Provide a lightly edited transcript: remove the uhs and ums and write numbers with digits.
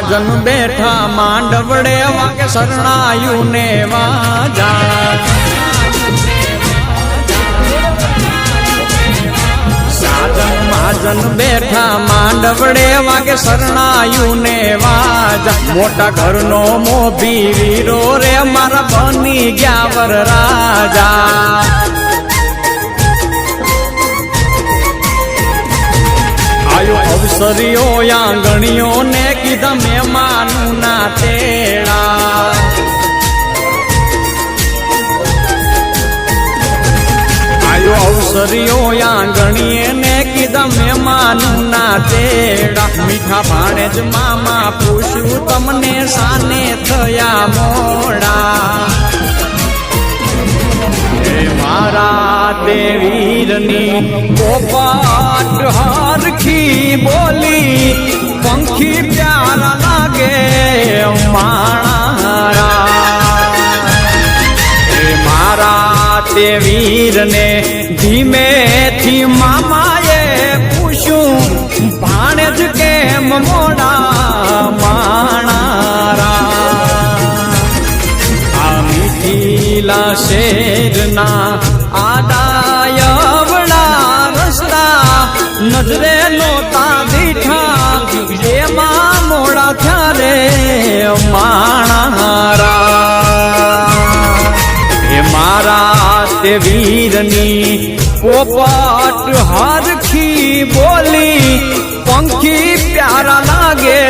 મહાજન બેઠા માંડવડે વાગે શરણાયું ને વાજા સાજન મહાજન બેઠા માંડવડે વાગે શરણાયું ને વાજા મોટા ઘરનો મોભી વીરો રે મારા બની ગયા વર રાજા આયો અવસરીઓ આંગણીઓ ને કીધા મહેમાનું ના તેડા આયો અવસરીઓ આંગણીએ ને કીધા મહેમાનું ના તેડા મીઠા ભાણે જ મામા પૂછ્યું તમને સાને થયા મોડા મારા દેવીરની પોપટ હરખી બોલી પંખી પ્યારા લાગે મારા મારા દેવીરને ધીમેથી મામાએ પૂછ્યું ભાણે જ કેમ મોડા માણારા શેરના આડાયવડા રસ્તા નજરે નોતા દીઠા એમાં મોડા થયારે માણારા હે મારા તે વીરની પોપટ હરખી બોલી પંખી પ્યારા લાગે